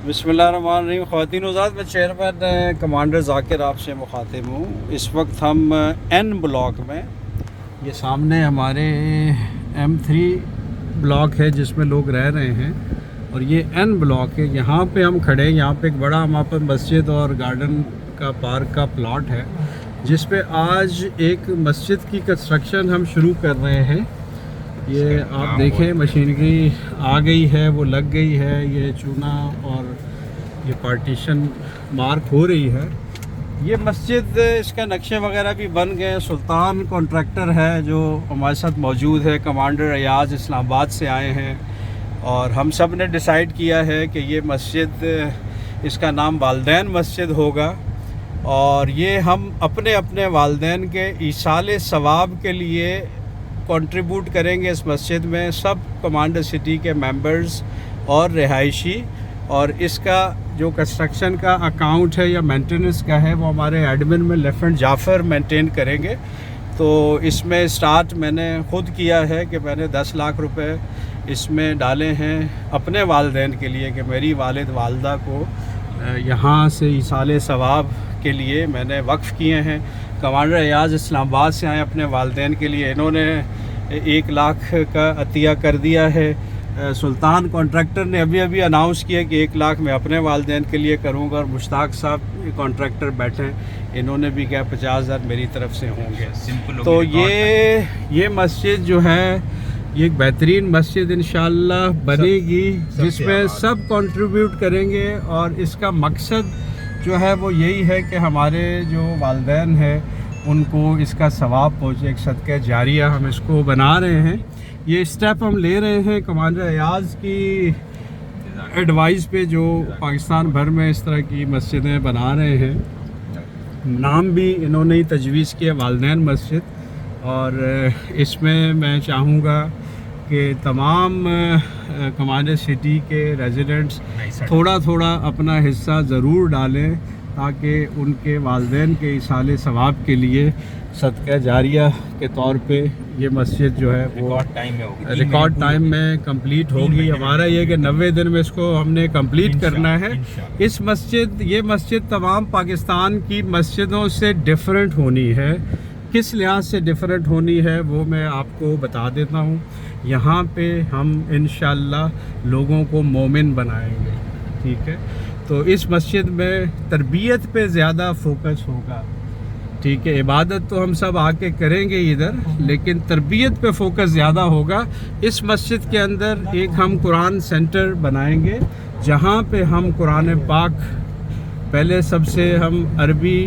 बिस्मिल्लाहिर्रहमानिर्रहीम। ख़वातीन हज़रात, मैं चेयरमैन कमांडर ज़ाकिर आपसे मुखातिब हूँ। इस वक्त हम एन ब्लॉक में, ये सामने हमारे M3 ब्लॉक है जिसमें लोग रह रहे हैं, और ये एन ब्लॉक है। यहाँ पे हम खड़े हैं। यहाँ पे एक बड़ा हमारे पास मस्जिद और गार्डन का पार्क का प्लॉट है, जिस पे आज एक मस्जिद की कंस्ट्रक्शन हम शुरू कर रहे हैं। ये आप देखें, मशीनरी आ गई है, वो लग गई है, ये चूना और ये पार्टीशन मार्क हो रही है। ये मस्जिद, इसका नक्शे वगैरह भी बन गए। सुल्तान कॉन्ट्रैक्टर है जो हमारे साथ मौजूद है, कमांडर अयाज इस्लामाबाद से आए हैं, और हम सब ने डिसाइड किया है कि ये मस्जिद, इसका नाम वालदैन मस्जिद होगा, और ये हम अपने अपने वालदैन के ईसाले सवाब के लिए कंट्रीब्यूट करेंगे इस मस्जिद में, सब कमांडर सिटी के मेंबर्स और रिहायशी। और इसका जो कंस्ट्रक्शन का अकाउंट है या मेंटेनेंस का है, वो हमारे एडमिन में लेफ्टिनेंट जाफ़र मेंटेन करेंगे। तो इसमें स्टार्ट मैंने ख़ुद किया है कि मैंने 10 लाख रुपए इसमें डाले हैं अपने वालदैन के लिए, कि मेरी वालिद वालदा को यहाँ से ईसाले सवाब के लिए मैंने वक्फ़ किए हैं। कमांडर अयाज इस्लामाबाद से आए अपने वालदैन के लिए, इन्होंने 1 लाख का अतिया कर दिया है। सुल्तान कॉन्ट्रैक्टर ने अभी अभी अनाउंस किया कि 1 लाख मैं अपने वालदैन के लिए करूँगा, और मुश्ताक साहब कॉन्ट्रैक्टर बैठे हैं, इन्होंने भी क्या 50,000 मेरी तरफ से होंगे। तो ये मस्जिद जो है, ये एक बेहतरीन मस्जिद इंशाअल्लाह बनेगी, जिसमें सब कंट्रीब्यूट करेंगे। और इसका मकसद जो है वो यही है कि हमारे जो वालदैन है उनको इसका सवाब पहुँचे, एक सदका जारिया हम इसको बना रहे हैं। ये स्टेप हम ले रहे हैं कमांडर अयाज की एडवाइस पे, जो पाकिस्तान भर में इस तरह की मस्जिदें बना रहे हैं। नाम भी इन्होंने ही तजवीज़ किया, वालदैन मस्जिद। और इसमें मैं चाहूँगा कि तमाम कमांडर सिटी के रेजिडेंट्स थोड़ा थोड़ा अपना हिस्सा ज़रूर डालें, ताकि उनके वालदैन के इसाले सवाब के लिए सदका जारिया के तौर पे ये मस्जिद जो है वो रिकॉर्ड टाइम में कंप्लीट होगी। हमारा ये कि 90 दिन में इसको हमने कंप्लीट करना है। ये मस्जिद तमाम पाकिस्तान की मस्जिदों से डिफरेंट होनी है। किस लिहाज से डिफरेंट होनी है वो मैं आपको बता देता हूँ। यहाँ पे हम इंशाअल्लाह लोगों को मोमिन बनाएंगे, ठीक है। तो इस मस्जिद में तरबियत पे ज़्यादा फोकस होगा, ठीक है। इबादत तो हम सब आके करेंगे इधर, लेकिन तरबियत पे फोकस ज़्यादा होगा। इस मस्जिद के अंदर एक हम कुरान सेंटर बनाएंगे, जहाँ पे हम कुरान पाक, पहले सबसे हम अरबी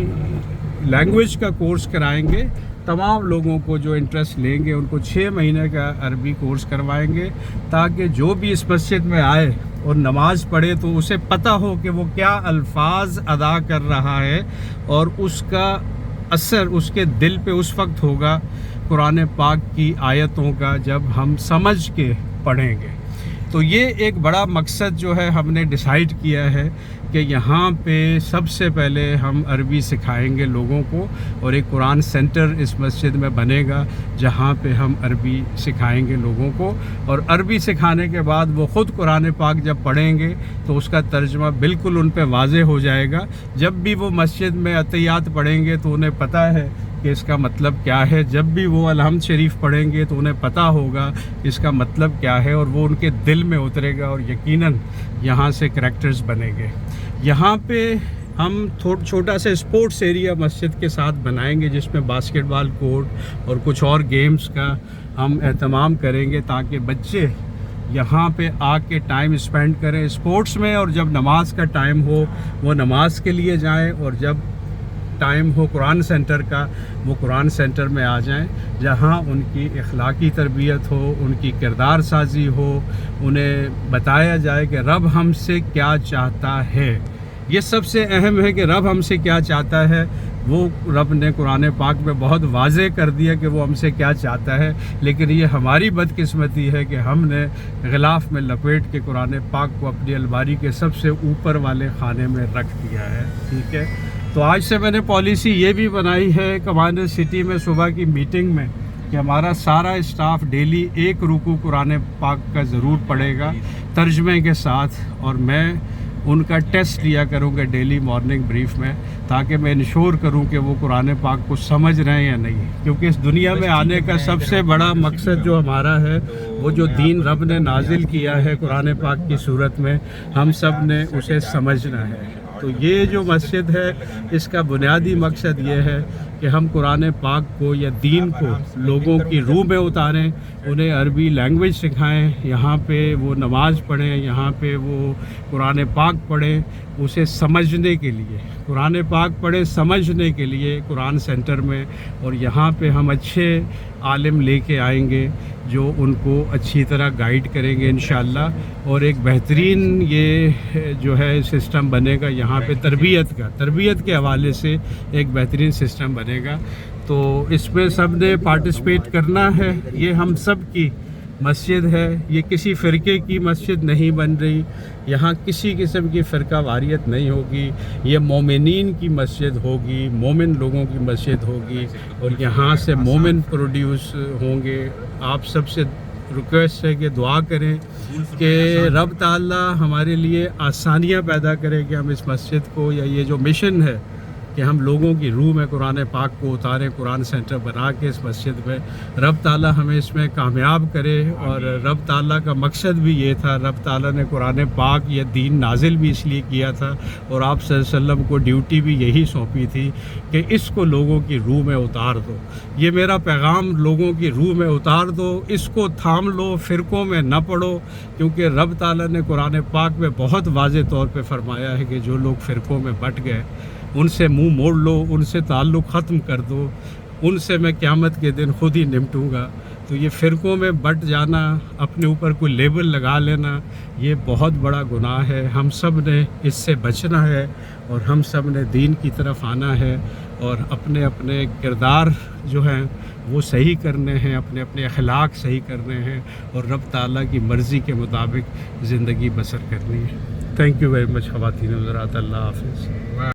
लैंग्वेज का कोर्स कराएंगे। तमाम लोगों को जो इंटरेस्ट लेंगे उनको 6 महीने का अरबी कोर्स करवाएंगे, ताकि जो भी इस मस्जिद में आए और नमाज़ पढ़े तो उसे पता हो कि वो क्या अल्फाज अदा कर रहा है, और उसका असर उसके दिल पे उस वक्त होगा कुरान पाक की आयतों का, जब हम समझ के पढ़ेंगे। तो ये एक बड़ा मकसद जो है हमने डिसाइड किया है कि यहाँ पे सबसे पहले हम अरबी सिखाएंगे लोगों को, और एक कुरान सेंटर इस मस्जिद में बनेगा जहाँ पे हम अरबी सिखाएंगे लोगों को। और अरबी सिखाने के बाद वो ख़ुद कुरान पाक जब पढ़ेंगे तो उसका तर्जुमा बिल्कुल उन पे वाज़े हो जाएगा। जब भी वो मस्जिद में अतहियात पढ़ेंगे तो उन्हें पता है कि इसका मतलब क्या है। जब भी वो अलहम्द शरीफ पढ़ेंगे तो उन्हें पता होगा इसका मतलब क्या है, और वो उनके दिल में उतरेगा, और यकीनन यहाँ से करैक्टर्स बनेंगे। यहाँ पे हम छोटा सा स्पोर्ट्स एरिया मस्जिद के साथ बनाएंगे, जिसमें बास्केटबॉल कोर्ट और कुछ और गेम्स का हम एहतमाम करेंगे, ताकि बच्चे यहाँ पे आके टाइम स्पेंड करें स्पोर्ट्स में, और जब नमाज का टाइम हो वो नमाज के लिए जाएं, और जब टाइम हो कुरान सेंटर का वो कुरान सेंटर में आ जाएं, जहाँ उनकी इखलाकी तरबियत हो, उनकी किरदार साजी हो, उन्हें बताया जाए कि रब हमसे क्या चाहता है। ये सबसे अहम है कि रब हमसे क्या चाहता है। वो रब ने कुरान पाक में बहुत वाज़े कर दिया कि वो हमसे क्या चाहता है, लेकिन ये हमारी बदकिस्मती है कि हमने गिलाफ़ में लपेट के कुरान पाक को अपनी अलमारी के सबसे ऊपर वाले खाने में रख दिया है, ठीक है। तो आज से मैंने पॉलिसी ये भी बनाई है कमांडर सिटी में सुबह की मीटिंग में, कि हमारा सारा स्टाफ डेली 1 रुकू कुरान पाक का ज़रूर पढ़ेगा तर्जमे के साथ, और मैं ان کا ٹیسٹ لیا کروں گا ڈیلی مارننگ بریف میں، تاکہ میں انشور کروں کہ وہ قرآن پاک کو سمجھ رہے ہیں یا نہیں، کیونکہ اس دنیا میں آنے کا سب سے بڑا مقصد جو ہمارا ہے، وہ جو دین رب نے نازل کیا ہے قرآن پاک کی صورت میں، ہم سب نے اسے سمجھنا ہے۔ تو یہ جو مسجد ہے، اس کا بنیادی مقصد یہ ہے کہ ہم قرآن پاک کو یا دین کو لوگوں کی روح میں اتاریں، انہیں عربی لینگویج سکھائیں، یہاں پہ وہ نماز پڑھیں، یہاں پہ وہ قرآن پاک پڑھیں، اسے سمجھنے کے لیے قرآن پاک پڑھیں، سمجھنے کے لیے قرآن سینٹر میں، اور یہاں پہ ہم اچھے عالم لے کے آئیں گے جو ان کو اچھی طرح گائیڈ کریں گے انشاءاللہ، اور ایک بہترین یہ جو ہے سسٹم بنے گا یہاں پہ تربیت کے حوالے سے ایک بہترین سسٹم بنے گا۔ تو اس میں سب نے پارٹیسپیٹ کرنا ہے، یہ ہم سب کی مسجد ہے، یہ کسی فرقے کی مسجد نہیں بن رہی، یہاں کسی قسم کی فرقہ واریت نہیں ہوگی، یہ مومنین کی مسجد ہوگی، مومن لوگوں کی مسجد ہوگی، اور یہاں سے مومن پروڈیوس ہوں گے۔ آپ سب سے ریکویسٹ ہے کہ دعا کریں کہ رب تعالی ہمارے لیے آسانیاں پیدا کرے کہ ہم اس مسجد کو، یا یہ جو مشن ہے کہ ہم لوگوں کی روح میں قرآن پاک کو اتاریں، قرآن سینٹر بنا کے اس مسجد میں، رب تعالیٰ ہمیں اس میں کامیاب کرے۔ اور رب تعالیٰ کا مقصد بھی یہ تھا، رب تعالیٰ نے قرآن پاک یہ دین نازل بھی اس لیے کیا تھا، اور آپ صلی اللہ علیہ وسلم کو ڈیوٹی بھی یہی سونپی تھی کہ اس کو لوگوں کی روح میں اتار دو۔ یہ میرا پیغام، لوگوں کی روح میں اتار دو، اس کو تھام لو، فرقوں میں نہ پڑو، کیونکہ رب تعالیٰ نے قرآن پاک میں بہت واضح طور پہ فرمایا ہے کہ جو لوگ فرقوں میں بٹ گئے ان سے منہ موڑ لو، ان سے تعلق ختم کر دو، ان سے میں قیامت کے دن خود ہی نمٹوں گا۔ تو یہ فرقوں میں بٹ جانا، اپنے اوپر کوئی لیبل لگا لینا، یہ بہت بڑا گناہ ہے۔ ہم سب نے اس سے بچنا ہے، اور ہم سب نے دین کی طرف آنا ہے، اور اپنے اپنے کردار جو ہیں وہ صحیح کرنے ہیں، اپنے اپنے اخلاق صحیح کرنے ہیں، اور رب تعالیٰ کی مرضی کے مطابق زندگی بسر کرنی ہے۔ تھینک یو ویری مچ خواتین حضرات، اللہ حافظ۔